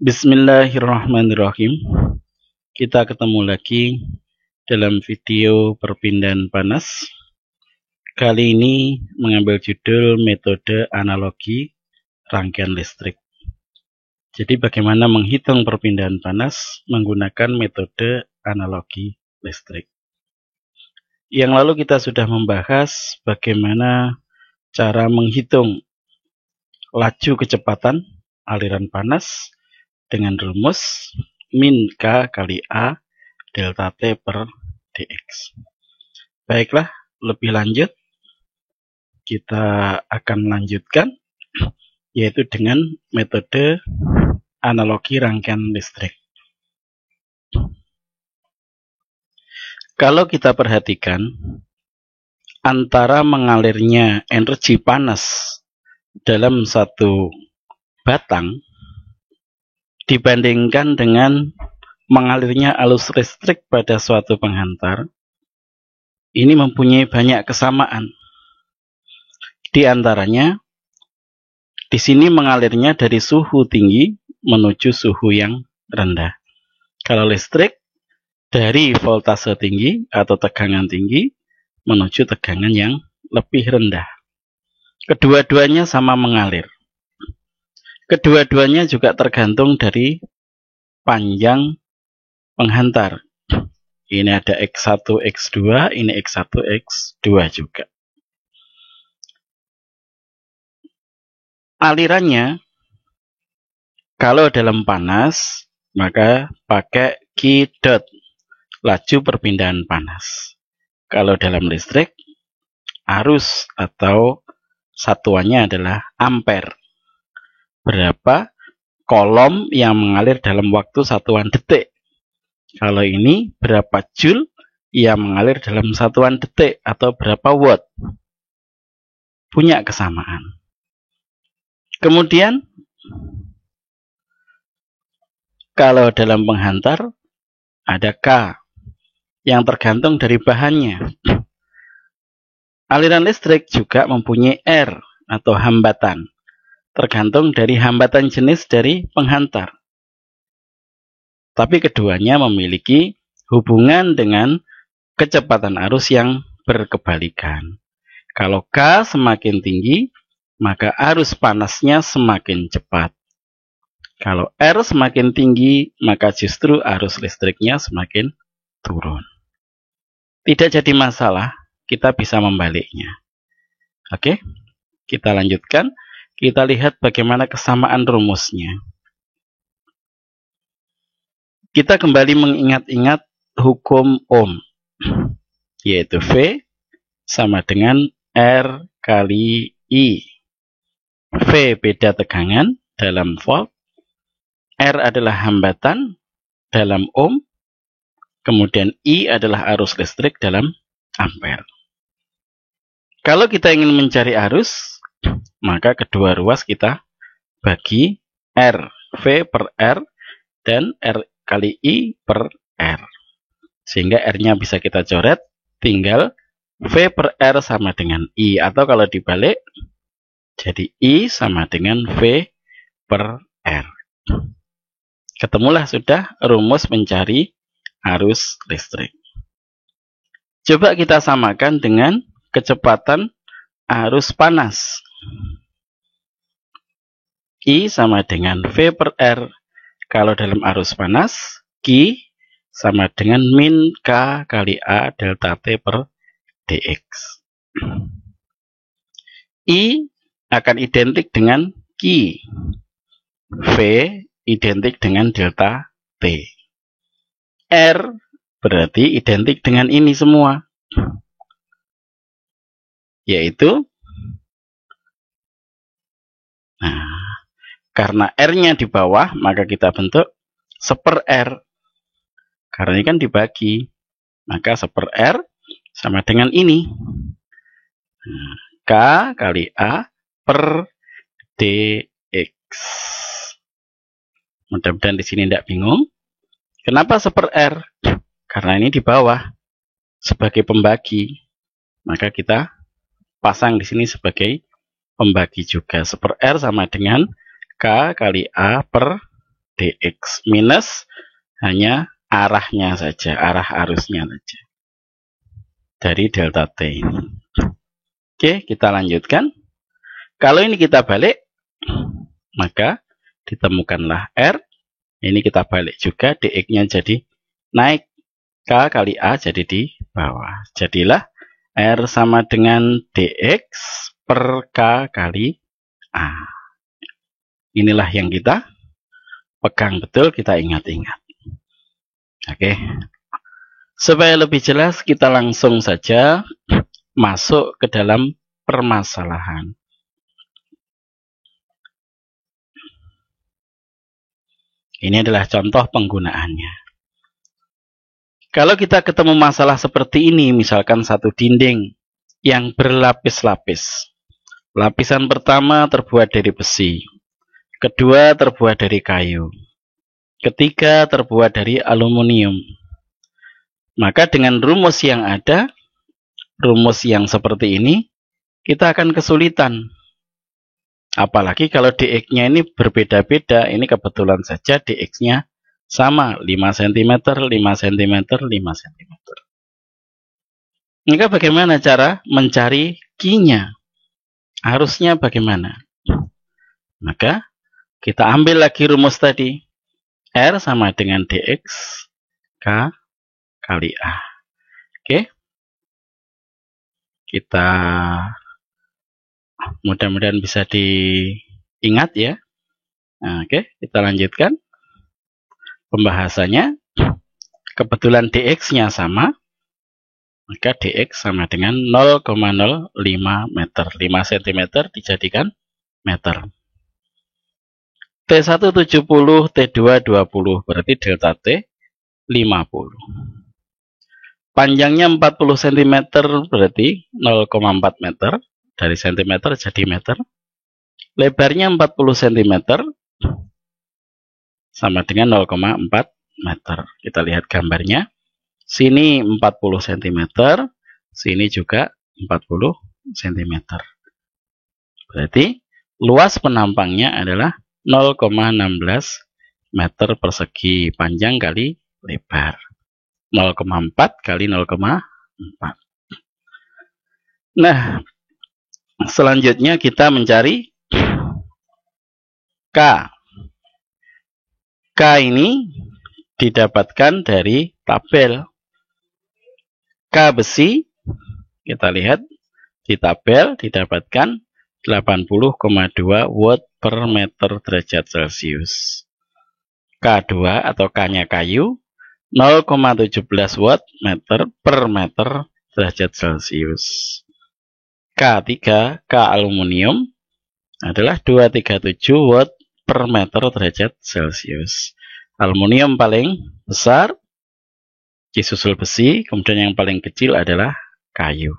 Bismillahirrahmanirrahim. Kita ketemu lagi dalam video perpindahan panas. Kali ini mengambil judul metode analogi rangkaian listrik. Jadi bagaimana menghitung perpindahan panas menggunakan metode analogi listrik. Yang lalu kita sudah membahas bagaimana cara menghitung laju kecepatan aliran panas dengan rumus min K kali A delta T per dx. Baiklah, lebih lanjut kita akan lanjutkan yaitu dengan metode analogi rangkaian listrik. Kalau kita perhatikan antara mengalirnya energi panas dalam satu batang dibandingkan dengan mengalirnya arus listrik pada suatu penghantar, ini mempunyai banyak kesamaan. Di antaranya, di sini mengalirnya dari suhu tinggi menuju suhu yang rendah. Kalau listrik, dari voltase tinggi atau tegangan tinggi menuju tegangan yang lebih rendah. Kedua-duanya sama mengalir. Kedua-duanya juga tergantung dari panjang penghantar. Ini ada X1, X2, ini X1, X2 juga. Alirannya, kalau dalam panas, maka pakai Q dot, laju perpindahan panas. Kalau dalam listrik, arus atau satuannya adalah ampere. Berapa kolom yang mengalir dalam waktu satuan detik. Kalau ini berapa joule yang mengalir dalam satuan detik atau berapa watt. Punya kesamaan. Kemudian kalau dalam penghantar ada K yang tergantung dari bahannya. Aliran listrik juga mempunyai R atau hambatan. Tergantung dari hambatan jenis dari penghantar. Tapi keduanya memiliki hubungan dengan kecepatan arus yang berkebalikan. Kalau K semakin tinggi, maka arus panasnya semakin cepat. Kalau R semakin tinggi, maka justru arus listriknya semakin turun. Tidak jadi masalah, kita bisa membaliknya. Oke, kita lanjutkan. Kita lihat bagaimana kesamaan rumusnya. Kita kembali mengingat-ingat hukum Ohm, yaitu V sama dengan R kali I. V beda tegangan dalam volt, R adalah hambatan dalam Ohm, kemudian I adalah arus listrik dalam ampere. Kalau kita ingin mencari arus, maka kedua ruas kita bagi R, V per R, dan R kali I per R. Sehingga R-nya bisa kita coret, tinggal V per R sama dengan I. Atau kalau dibalik, jadi I sama dengan V per R. Ketemulah sudah rumus mencari arus listrik. Coba kita samakan dengan kecepatan arus panas. I sama dengan V per R. Kalau dalam arus panas, Q sama dengan min K kali A delta T per dx. I akan identik dengan Q. V identik dengan delta T. R berarti identik dengan ini semua. Yaitu, karena R-nya di bawah, maka kita bentuk seper R. Karena ini kan dibagi, maka seper R sama dengan ini. K kali A per dx. Mudah-mudahan di sini tidak bingung. Kenapa seper R? Karena ini di bawah sebagai pembagi. Maka kita pasang di sini sebagai pembagi juga. Seper R sama dengan K kali A per dx minus hanya arahnya saja, arah arusnya saja dari delta T ini. Oke, kita lanjutkan. Kalau ini kita balik, maka ditemukanlah R. Ini kita balik juga, dx-nya jadi naik, K kali A jadi di bawah. Jadilah R sama dengan dx per K kali A. Inilah yang kita pegang betul, kita ingat-ingat. Oke. Supaya lebih jelas, kita langsung saja masuk ke dalam permasalahan. Ini adalah contoh penggunaannya. Kalau kita ketemu masalah seperti ini, misalkan satu dinding yang berlapis-lapis. Lapisan pertama terbuat dari besi. Kedua terbuat dari kayu. Ketiga terbuat dari aluminium. Maka dengan rumus yang ada, rumus yang seperti ini, kita akan kesulitan. Apalagi kalau dx-nya ini berbeda-beda, ini kebetulan saja dx-nya sama, 5 cm, 5 cm, 5 cm. Maka bagaimana cara mencari Q-nya? Harusnya bagaimana? Maka kita ambil lagi rumus tadi. R sama dengan dx K kali A. Oke. Kita mudah-mudahan bisa diingat ya. Nah, oke, kita lanjutkan pembahasannya. Kebetulan dx-nya sama, maka dx sama dengan 0,05 meter. 5 cm dijadikan meter. T1 70, T2 20, berarti delta T 50. Panjangnya 40 cm, berarti 0,4 meter. Dari cm jadi meter. Lebarnya 40 cm, sama dengan 0,4 meter. Kita lihat gambarnya. Sini 40 cm, sini juga 40 cm. Berarti luas penampangnya adalah 0,16 meter persegi, panjang kali lebar. 0,4 kali 0,4. Nah, selanjutnya kita mencari K. K ini didapatkan dari tabel. K besi, kita lihat di tabel didapatkan 80,2 watt per meter derajat Celcius. K2 atau K-nya kayu 0,17 watt per meter derajat Celcius. K3, K aluminium adalah 237 watt per meter derajat Celcius. Aluminium paling besar, disusul besi, kemudian yang paling kecil adalah kayu.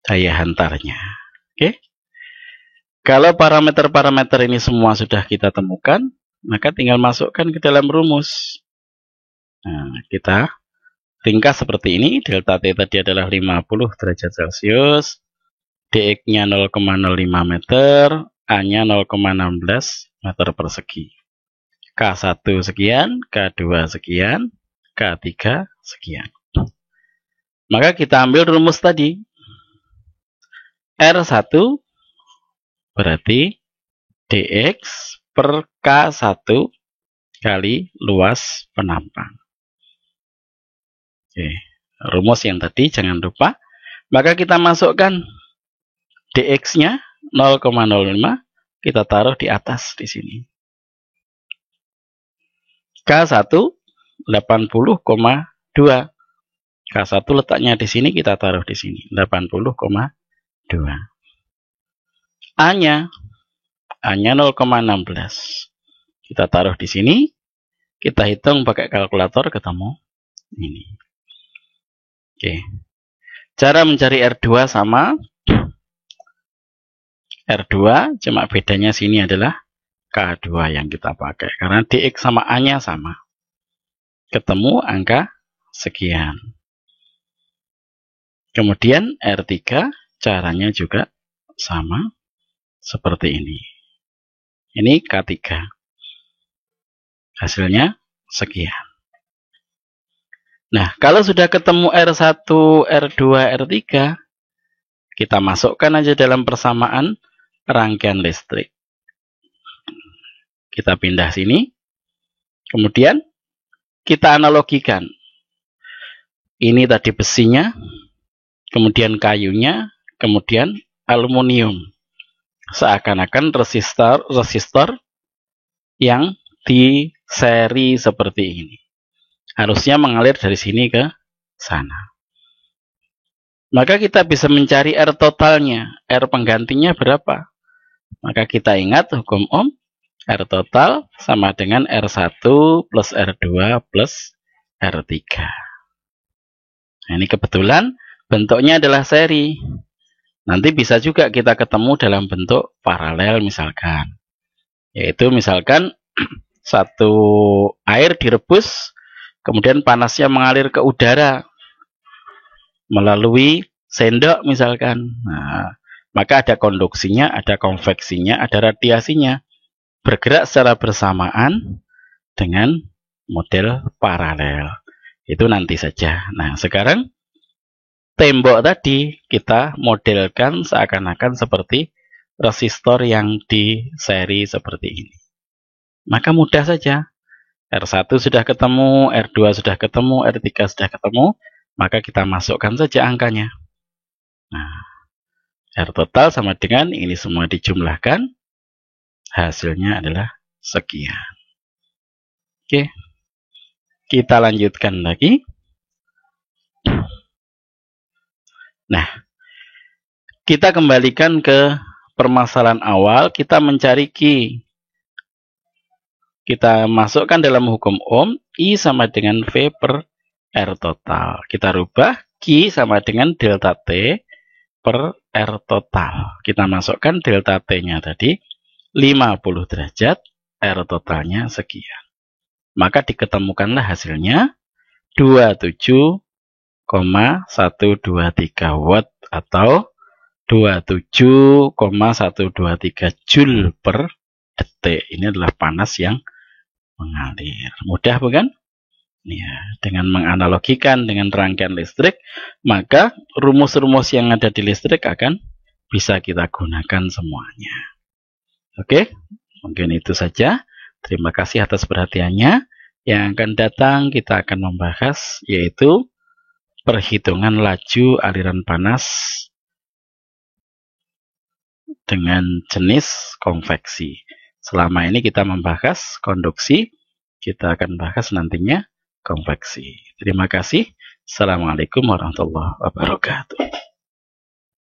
Daya hantarnya. Oke. Kalau parameter-parameter ini semua sudah kita temukan, maka tinggal masukkan ke dalam rumus. Nah, kita ringkas seperti ini. Delta T tadi adalah 50 derajat Celcius. dx-nya 0,05 meter. A-nya 0,16 meter persegi. K1 sekian, K2 sekian, K3 sekian. Maka kita ambil rumus tadi. R1 berarti dx per K1 kali luas penampang. Oke, rumus yang tadi jangan lupa. Maka kita masukkan dx-nya 0,05, kita taruh di atas di sini. K1 80,2. K1 letaknya di sini, kita taruh di sini 80,2. A-nya 0,16. Kita taruh di sini. Kita hitung pakai kalkulator, ketemu ini. Oke. Cara mencari R2 sama. R2 cuma bedanya sini adalah K2 yang kita pakai. Karena dx sama A-nya sama. Ketemu angka sekian. Kemudian R3 caranya juga sama seperti ini. Ini K3. Hasilnya sekian. Nah, kalau sudah ketemu R1, R2, R3, kita masukkan aja dalam persamaan rangkaian listrik. Kita pindah sini. Kemudian kita analogikan. Ini tadi besinya, kemudian kayunya, kemudian aluminium. Seakan-akan resistor yang di seri seperti ini. Harusnya mengalir dari sini ke sana. Maka kita bisa mencari R totalnya. R penggantinya berapa? Maka kita ingat hukum Ohm. R total sama dengan R1 plus R2 plus R3. Nah, ini kebetulan bentuknya adalah seri. Nanti bisa juga kita ketemu dalam bentuk paralel misalkan. Yaitu misalkan satu air direbus, kemudian panasnya mengalir ke udara melalui sendok misalkan. Nah, maka ada konduksinya, ada konveksinya, ada radiasinya. Bergerak secara bersamaan dengan model paralel. Itu nanti saja. Nah, sekarang tembok tadi kita modelkan seakan-akan seperti resistor yang di seri seperti ini. Maka mudah saja. R1 sudah ketemu, R2 sudah ketemu, R3 sudah ketemu, maka kita masukkan saja angkanya. Nah, R total sama dengan ini semua dijumlahkan, hasilnya adalah sekian. Oke, kita lanjutkan lagi. Nah, kita kembalikan ke permasalahan awal, kita mencari Q. Kita masukkan dalam hukum Ohm, I sama dengan V per R total. Kita rubah, Q sama dengan delta T per R total. Kita masukkan delta T-nya tadi 50 derajat, R totalnya sekian. Maka diketemukanlah hasilnya 27,123 watt atau 27,123 joule per detik. Ini adalah panas yang mengalir. Mudah bukan? Ya, dengan menganalogikan dengan rangkaian listrik, maka rumus-rumus yang ada di listrik akan bisa kita gunakan semuanya. Oke, mungkin itu saja. Terima kasih atas perhatiannya. Yang akan datang kita akan membahas yaitu perhitungan laju aliran panas dengan jenis konveksi. Selama ini kita membahas konduksi, kita akan bahas nantinya konveksi. Terima kasih. Assalamualaikum warahmatullahi wabarakatuh.